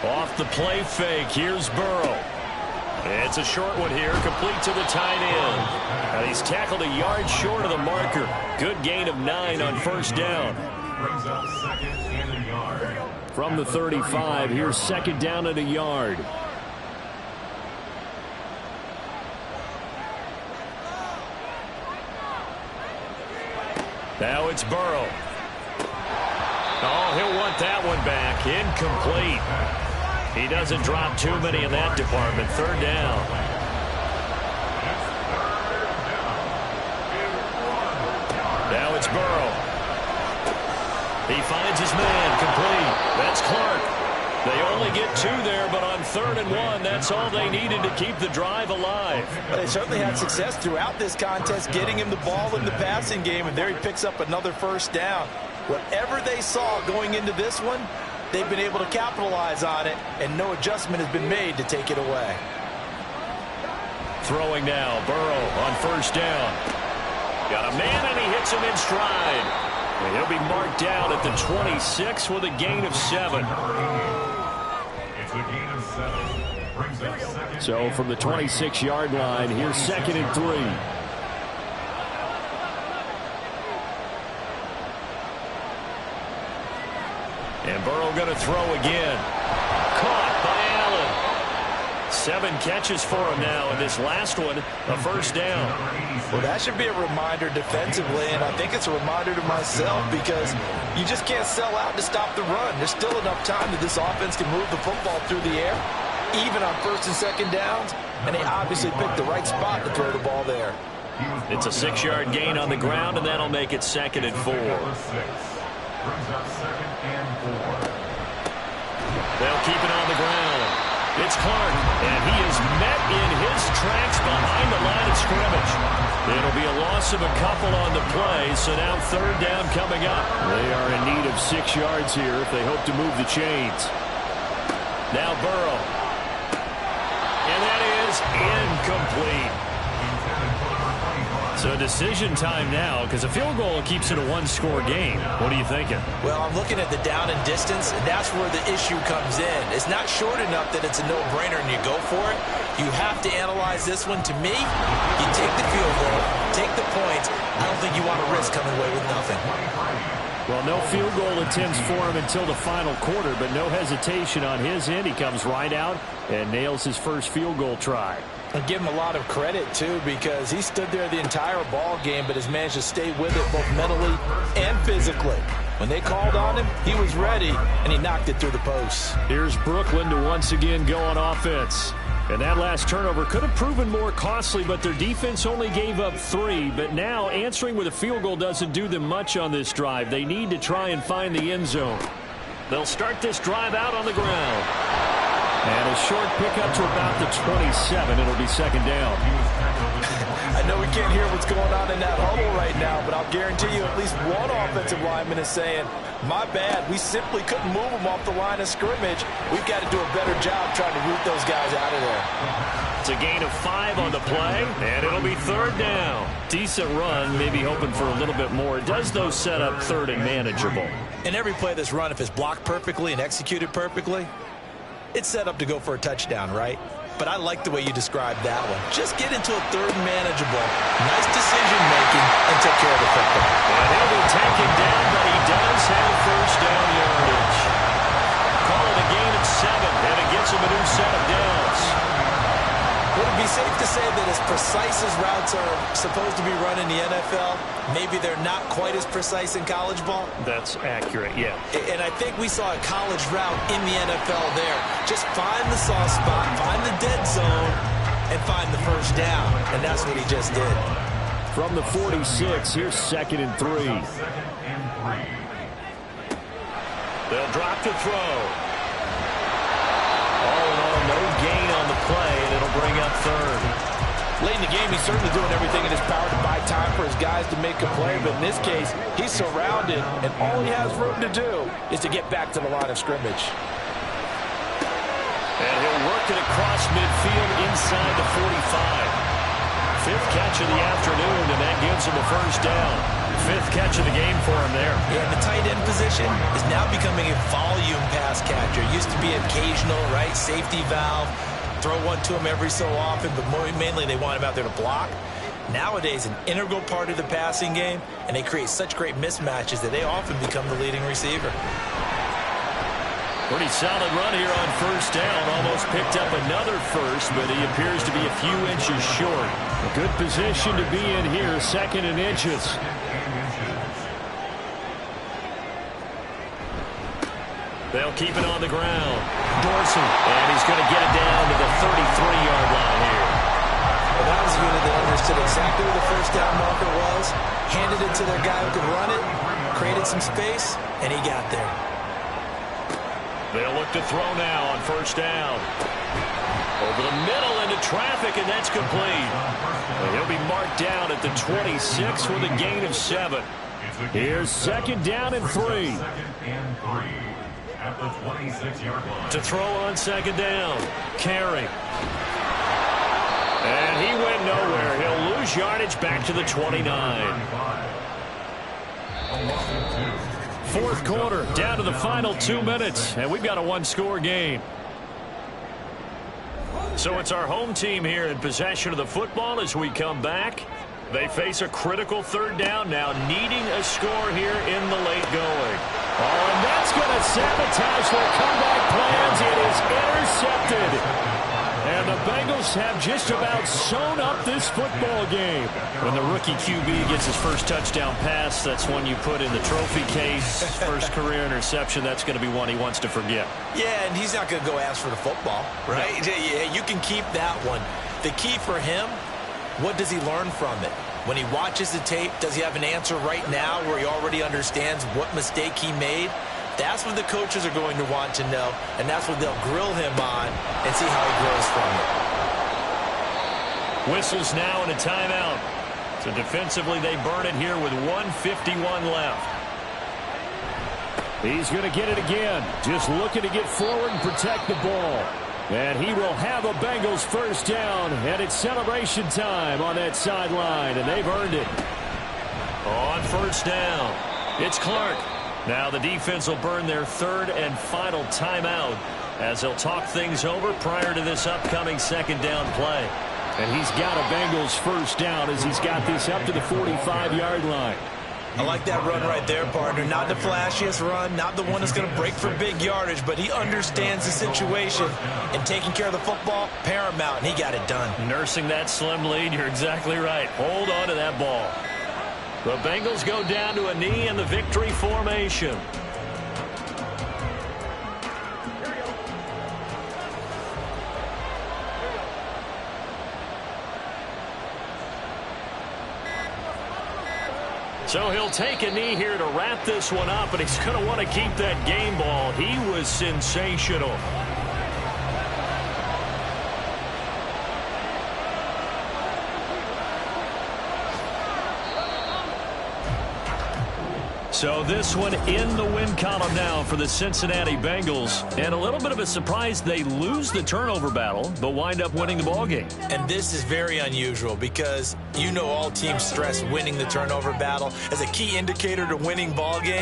Off the play fake, here's Burrow. It's a short one here, complete to the tight end. And he's tackled a yard short of the marker. Good gain of 9 on first down. Brings up second and a yard. From the 35, here's second down and a yard. Now it's Burrow. Oh, he'll want that one back. Incomplete. He doesn't drop too many in that department. Third down. Now it's Burrow. He finds his man. Complete. That's Clark. They only get 2 there, but on 3rd and 1, that's all they needed to keep the drive alive. They certainly had success throughout this contest, getting him the ball in the passing game, and there he picks up another first down. Whatever they saw going into this one, they've been able to capitalize on it, and no adjustment has been made to take it away. Throwing now, Burrow on first down. Got a man, and he hits him in stride. And he'll be marked down at the 26 with a gain of 7. It's a gain of 7. Brings up second. So from the 26-yard line, here's second and 3. And Burrow going to throw again. Caught by Allen. 7 catches for him now, and this last one, a first down. Well, that should be a reminder defensively, and I think it's a reminder to myself because you just can't sell out to stop the run. There's still enough time that this offense can move the football through the air, even on first and second downs, and they obviously picked the right spot to throw the ball there. It's a 6-yard gain on the ground, and that'll make it second and 4. Brings up second and 4. They'll keep it on the ground. It's Clark, and he is met in his tracks behind the line of scrimmage. It'll be a loss of a couple on the play, so now 3rd down coming up. They are in need of 6 yards here if they hope to move the chains. Now Burrow. And that is incomplete. So decision time now, because a field goal keeps it a 1-score game. What are you thinking? Well, I'm looking at the down and distance, and that's where the issue comes in. It's not short enough that it's a no-brainer and you go for it. You have to analyze this one. To me, you take the field goal, take the points. I don't think you want to risk coming away with nothing. Well, no field goal attempts for him until the final quarter, but no hesitation on his end. He comes right out and nails his first field goal try. I give him a lot of credit, too, because he stood there the entire ball game but has managed to stay with it both mentally and physically. When they called on him, he was ready, and he knocked it through the posts. Here's Brooklyn to once again go on offense. And that last turnover could have proven more costly, but their defense only gave up 3. But now answering with a field goal doesn't do them much on this drive. They need to try and find the end zone. They'll start this drive out on the ground. And a short pickup to about the 27. It'll be second down. I know we can't hear what's going on in that huddle right now, but I'll guarantee you at least one offensive lineman is saying, my bad, we simply couldn't move them off the line of scrimmage. We've got to do a better job trying to root those guys out of there. It's a gain of 5 on the play, and it'll be third down. Decent run, maybe hoping for a little bit more. It does, though, set up third and manageable. And every play that's run, if it's blocked perfectly and executed perfectly, it's set up to go for a touchdown, right? But I like the way you described that one. Just get into a third and manageable. Nice decision-making and take care of the football. And he'll be taken down, but he does have first down yardage. Call it a gain of 7, and it gets him a new set of downs. Would it be safe to say that as precise as routes are supposed to be run in the NFL, maybe they're not quite as precise in college ball? That's accurate, yeah. And I think we saw a college route in the NFL there. Just find the soft spot, find the dead zone, and find the first down. And that's what he just did. From the 46, here's 2nd and 3. They'll drop to throw. All in all, no gain on the play, and it'll bring up third. Late in the game, he's certainly doing everything in his power to buy time for his guys to make a play. But in this case, he's surrounded, and all he has room to do is to get back to the line of scrimmage. And he'll work it across midfield inside the 45. 5th catch of the afternoon, and that gives him a first down. 5th catch of the game for him there. Yeah, the tight end position is now becoming a volume pass catcher. Used to be occasional, right? Safety valve. Throw one to him every so often, but mainly they want him out there to block. Nowadays, an integral part of the passing game, and they create such great mismatches that they often become the leading receiver. Pretty solid run here on first down. Almost picked up another first, but he appears to be a few inches short. A good position to be in here, 2nd and inches. They'll keep it on the ground. Dorsey, and he's going to get it down to the 33-yard line here. Well, that was a unit that understood exactly where the first down marker was, handed it to their guy who could run it, created some space, and he got there. They'll look to throw now on first down. Over the middle into traffic, and that's complete. And he'll be marked down at the 26 with a gain of 7. Here's 2nd down and 3. At the 26-yard line. To throw on 2nd down. Carey. And he went nowhere. He'll lose yardage back to the 29. 4th quarter, down to the final 2 minutes, and we've got a 1-score game. So it's our home team here in possession of the football as we come back. They face a critical 3rd down now, needing a score here in the late going. Oh, and that's going to sabotage their comeback plans. It is intercepted. And the Bengals have just about sewn up this football game. When the rookie QB gets his first touchdown pass, that's one you put in the trophy case. First career interception, that's going to be one he wants to forget. Yeah, and he's not going to go ask for the football, right? No. Yeah, you can keep that one. The key for him, what does he learn from it? When he watches the tape, does he have an answer right now where he already understands what mistake he made? That's what the coaches are going to want to know, and that's what they'll grill him on and see how he grows from it. Whistles now and a timeout. So defensively, they burn it here with 1:51 left. He's going to get it again. Just looking to get forward and protect the ball. And he will have a Bengals first down, and it's celebration time on that sideline, and they've earned it. On first down, it's Clark. Now the defense will burn their 3rd and final timeout as they'll talk things over prior to this upcoming 2nd down play. And he's got a Bengals first down as he's got this up to the 45-yard line. I like that run right there, partner. Not the flashiest run, not the one that's going to break for big yardage, but he understands the situation, and taking care of the football, paramount, and he got it done. Nursing that slim lead, you're exactly right. Hold on to that ball. The Bengals go down to a knee in the victory formation. So he'll take a knee here to wrap this one up, and he's going to want to keep that game ball. He was sensational. So this one in the win column now for the Cincinnati Bengals. And a little bit of a surprise, they lose the turnover battle, but wind up winning the ballgame. And this is very unusual because you know all teams stress winning the turnover battle as a key indicator to winning ball games.